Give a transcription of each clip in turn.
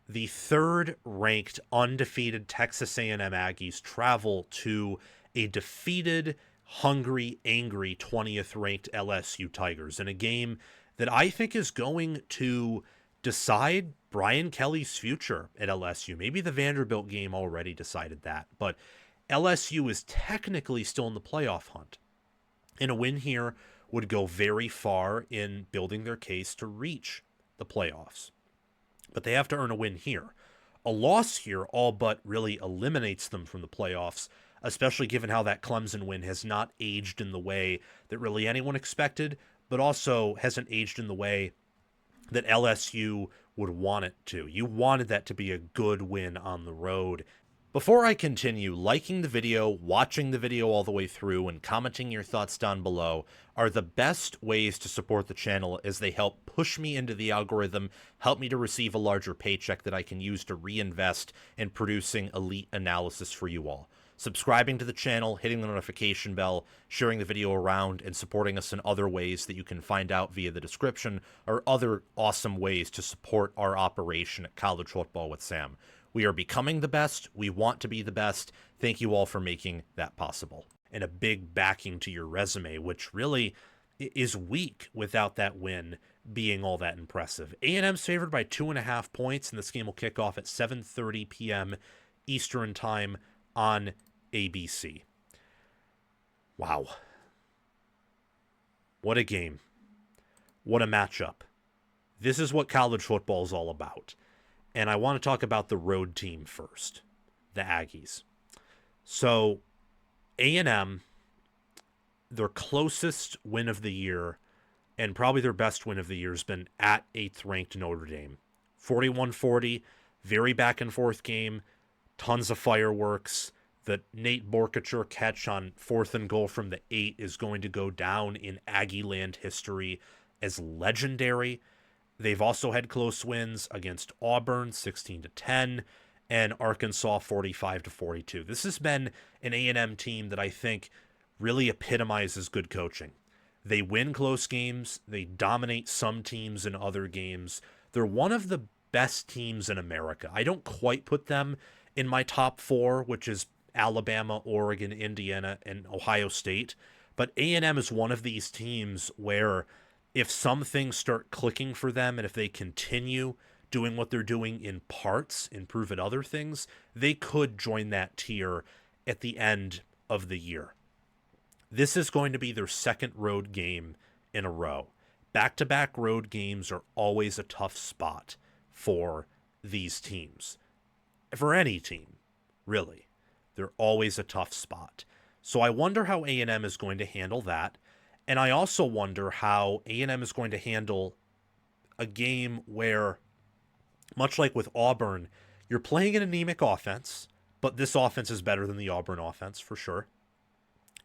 the third-ranked undefeated Texas A&M Aggies travel to a defeated, hungry, angry 20th-ranked LSU Tigers in a game that I think is going to decide Brian Kelly's future at LSU. Maybe the Vanderbilt game already decided that, but LSU is technically still in the playoff hunt. And a win here would go very far in building their case to reach the playoffs. But they have to earn a win here. A loss here all but really eliminates them from the playoffs, especially given how that Clemson win has not aged in the way that really anyone expected, but also hasn't aged in the way that LSU would want it to. You wanted that to be a good win on the road. Before I continue, liking the video, watching the video all the way through, and commenting your thoughts down below are the best ways to support the channel, as they help push me into the algorithm, help me to receive a larger paycheck that I can use to reinvest in producing elite analysis for you all. Subscribing to the channel, hitting the notification bell, sharing the video around, and supporting us in other ways that you can find out via the description are other awesome ways to support our operation at College Football with Sam. We are becoming the best. We want to be the best. Thank you all for making that possible. And a big backing to your resume, which really is weak without that win being all that impressive. A&M's favored by 2.5 points, and this game will kick off at 7:30 p.m. Eastern Time on ABC. Wow. What a game. What a matchup. This is what college football is all about. And I want to talk about the road team first, the Aggies. So A&M, their closest win of the year, and probably their best win of the year, has been at 8th-ranked Notre Dame. 41-40, very back-and-forth game, tons of fireworks. The Nate Borkature catch on 4th and goal from the 8 is going to go down in Aggie land history as legendary. They've also had close wins against Auburn 16-10 and Arkansas 45-42. This has been an A&M team that I think really epitomizes good coaching. They win close games, they dominate some teams in other games. They're one of the best teams in America. I don't quite put them in my top 4, which is Alabama, Oregon, Indiana, and Ohio State, but A&M is one of these teams where if some things start clicking for them and if they continue doing what they're doing in parts, improve at other things, they could join that tier at the end of the year. This is going to be their second road game in a row. Back-to-back road games are always a tough spot for these teams. For any team, really. They're always a tough spot. So I wonder how A&M is going to handle that. And I also wonder how A&M is going to handle a game where, much like with Auburn, you're playing an anemic offense, but this offense is better than the Auburn offense for sure.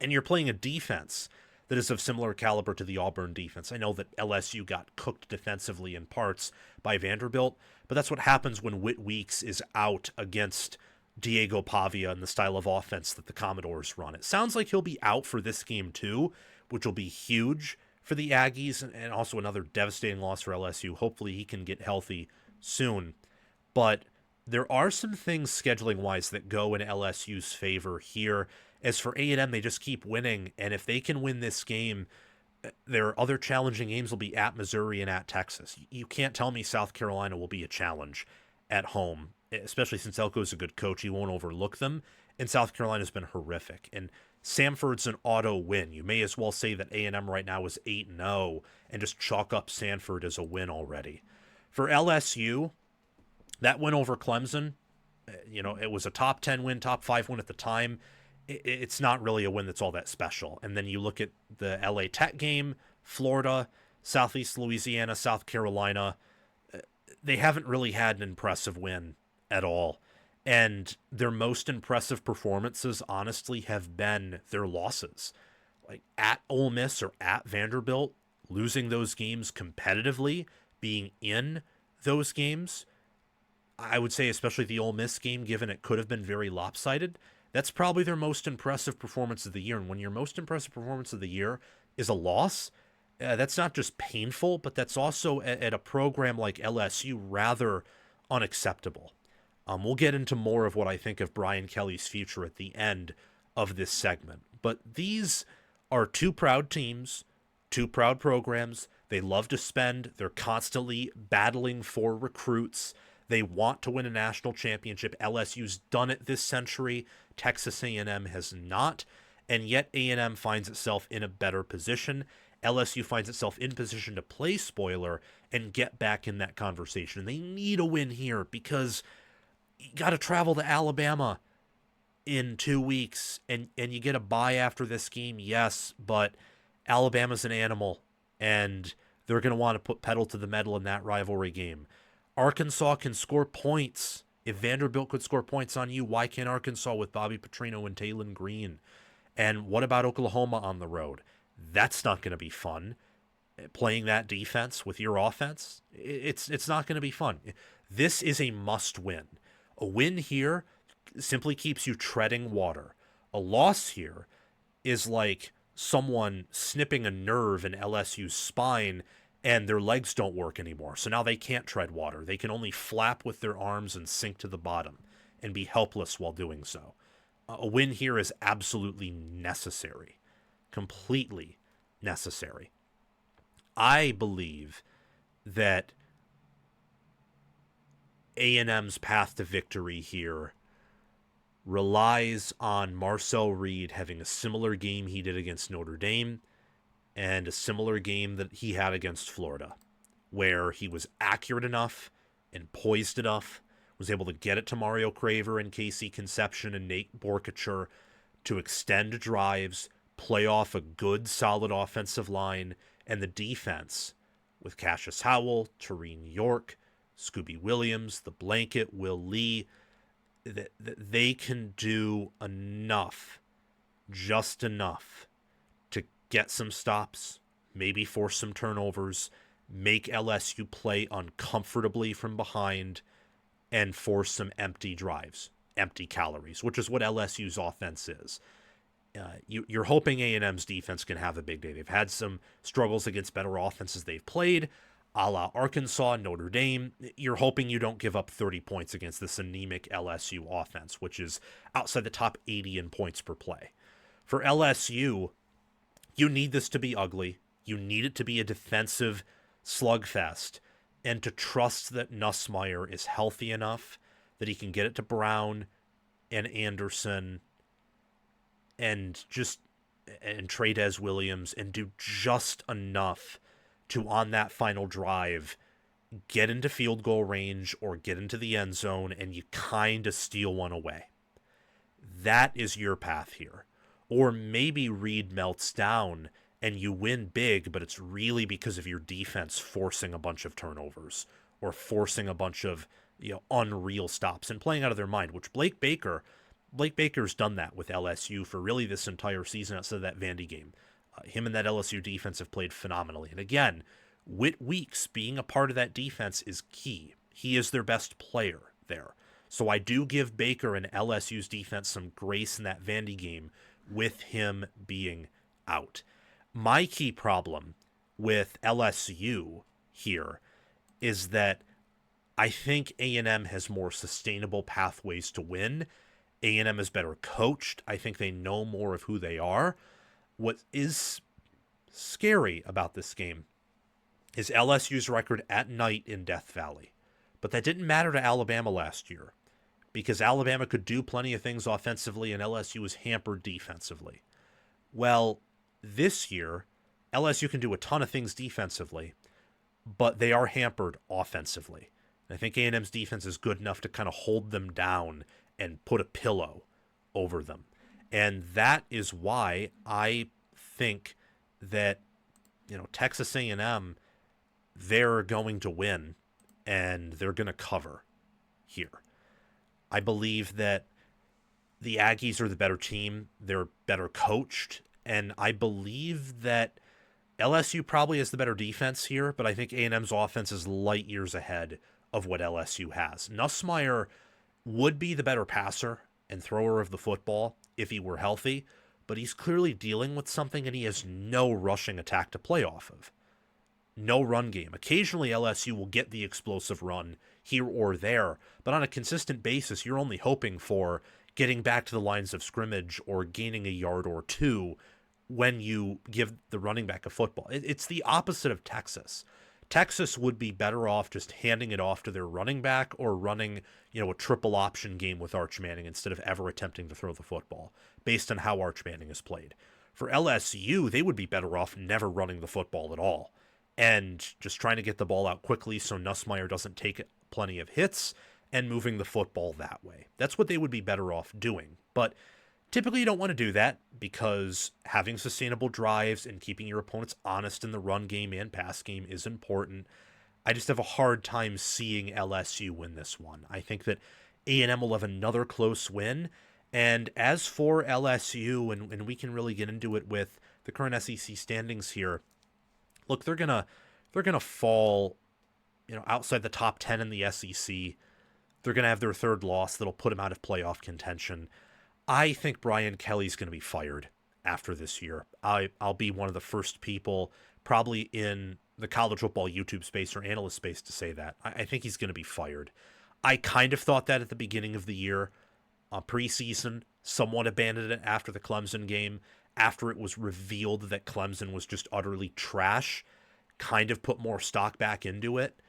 And you're playing a defense that is of similar caliber to the Auburn defense. I know that LSU got cooked defensively in parts by Vanderbilt, but that's what happens when Whit Weeks is out against Diego Pavia and the style of offense that the Commodores run. It sounds like he'll be out for this game too, which will be huge for the Aggies and also another devastating loss for LSU. Hopefully he can get healthy soon. But there are some things scheduling-wise that go in LSU's favor here. As for A&M, they just keep winning, and if they can win this game, their other challenging games will be at Missouri and at Texas. You can't tell me South Carolina will be a challenge at home, especially since Elko's a good coach. He won't overlook them, and South Carolina's been horrific. And Samford's an auto win. You may as well say that A&M right now is 8-0 and just chalk up Samford as a win already. For LSU, that win over Clemson, it was a top 10 win, top 5 win at the time. It's not really a win that's all that special. And then you look at the LA Tech game, Florida, Southeast Louisiana, South Carolina. They haven't really had an impressive win at all. And their most impressive performances, honestly, have been their losses. Like at Ole Miss or at Vanderbilt, losing those games competitively, being in those games. I would say especially the Ole Miss game, given it could have been very lopsided, that's probably their most impressive performance of the year. And when your most impressive performance of the year is a loss, that's not just painful, but that's also at a program like LSU rather unacceptable. We'll get into more of what I think of Brian Kelly's future at the end of this segment. But these are two proud teams, two proud programs. They love to spend. They're constantly battling for recruits. They want to win a national championship. LSU's done it this century. Texas A&M has not. And yet A&M finds itself in a better position. LSU finds itself in position to play spoiler and get back in that conversation. They need a win here because you got to travel to Alabama in 2 weeks, and you get a bye after this game, yes, but Alabama's an animal, and they're going to want to put pedal to the metal in that rivalry game. Arkansas can score points. If Vanderbilt could score points on you, why can't Arkansas with Bobby Petrino and Taylon Green? And what about Oklahoma on the road? That's not going to be fun. Playing that defense with your offense, it's not going to be fun. This is a must-win. A win here simply keeps you treading water. A loss here is like someone snipping a nerve in LSU's spine and their legs don't work anymore. So now they can't tread water. They can only flap with their arms and sink to the bottom and be helpless while doing so. A win here is absolutely necessary. Completely necessary. I believe that A&M's path to victory here relies on Marcel Reed having a similar game he did against Notre Dame and a similar game that he had against Florida, where he was accurate enough and poised enough, was able to get it to Mario Craver and Casey Conception and Nate Borkature to extend drives, play off a good, solid offensive line, and the defense with Cassius Howell, Tareen York, Scooby Williams, the blanket, Will Lee, that they can do enough, just enough, to get some stops, maybe force some turnovers, make LSU play uncomfortably from behind, and force some empty drives, empty calories, which is what LSU's offense is. You're hoping A&M's defense can have a big day. They've had some struggles against better offenses they've played, a la Arkansas, Notre Dame. You're hoping you don't give up 30 points against this anemic LSU offense, which is outside the top 80 in points per play. For LSU, you need this to be ugly. You need it to be a defensive slugfest, and to trust that Nussmeier is healthy enough that he can get it to Brown and Anderson and Tradez Williams and do just enough to, on that final drive, get into field goal range or get into the end zone and you kind of steal one away. That is your path here. Or maybe Reed melts down and you win big, but it's really because of your defense forcing a bunch of turnovers or forcing a bunch of unreal stops and playing out of their mind, which Blake Baker's done that with LSU for really this entire season outside of that Vandy game. Him and that LSU defense have played phenomenally. And again, Whit Weeks being a part of that defense is key. He is their best player there. So I do give Baker and LSU's defense some grace in that Vandy game with him being out. My key problem with LSU here is that I think A&M has more sustainable pathways to win. A&M is better coached. I think they know more of who they are. What is scary about this game is LSU's record at night in Death Valley. But that didn't matter to Alabama last year because Alabama could do plenty of things offensively and LSU was hampered defensively. Well, this year, LSU can do a ton of things defensively, but they are hampered offensively. And I think A&M's defense is good enough to kind of hold them down and put a pillow over them. And that is why I think that, Texas A&M, they're going to win and they're going to cover here. I believe that the Aggies are the better team. They're better coached. And I believe that LSU probably has the better defense here, but I think A&M's offense is light years ahead of what LSU has. Nussmeier would be the better passer and thrower of the football if he were healthy, but he's clearly dealing with something and he has no rushing attack to play off of. No run game. Occasionally LSU will get the explosive run here or there. But on a consistent basis, you're only hoping for getting back to the lines of scrimmage or gaining a yard or two when you give the running back a football. It's the opposite of Texas. Texas would be better off just handing it off to their running back or running, a triple option game with Arch Manning instead of ever attempting to throw the football based on how Arch Manning is played. For LSU, they would be better off never running the football at all and just trying to get the ball out quickly so Nussmeier doesn't take plenty of hits and moving the football that way. That's what they would be better off doing. But typically you don't want to do that because having sustainable drives and keeping your opponents honest in the run game and pass game is important. I just have a hard time seeing LSU win this one. I think that A&M will have another close win. And as for LSU, and we can really get into it with the current SEC standings here, look, they're gonna fall, outside the top 10 in the SEC. They're gonna have their third loss that'll put them out of playoff contention. I think Brian Kelly's going to be fired after this year. I'll be one of the first people probably in the college football YouTube space or analyst space to say that. I think he's going to be fired. I kind of thought that at the beginning of the year. Preseason, somewhat abandoned it after the Clemson game. After it was revealed that Clemson was just utterly trash, kind of put more stock back into it.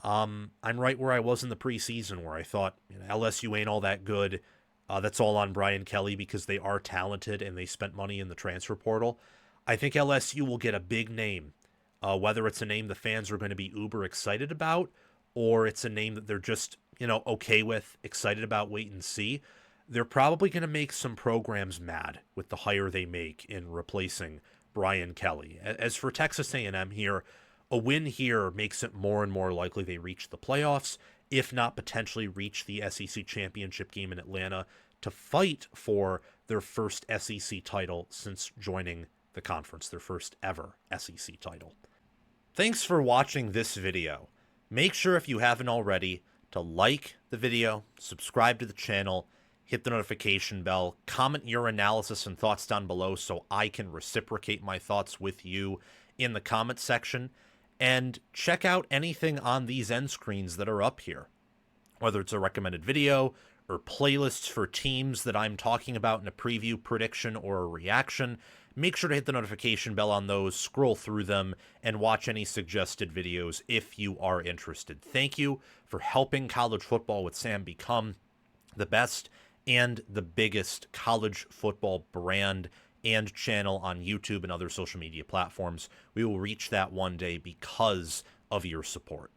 I'm right where I was in the preseason where I thought LSU ain't all that good. That's all on Brian Kelly because they are talented and they spent money in the transfer portal. I think LSU will get a big name, whether it's a name the fans are going to be uber excited about or it's a name that they're just, okay with, excited about, wait and see. They're probably going to make some programs mad with the hire they make in replacing Brian Kelly. As for Texas A&M here, a win here makes it more and more likely they reach the playoffs, if not potentially reach the SEC championship game in Atlanta to fight for their first SEC title since joining the conference, their first ever SEC title. Thanks for watching this video. Make sure if you haven't already to like the video, subscribe to the channel, hit the notification bell, comment your analysis and thoughts down below so I can reciprocate my thoughts with you in the comment section. And check out anything on these end screens that are up here, whether it's a recommended video or playlists for teams that I'm talking about in a preview, prediction, or a reaction. Make sure to hit the notification bell on those, scroll through them, and watch any suggested videos if you are interested. Thank you for helping college football with Sam become the best and the biggest college football brand and channel on YouTube and other social media platforms. We will reach that one day because of your support.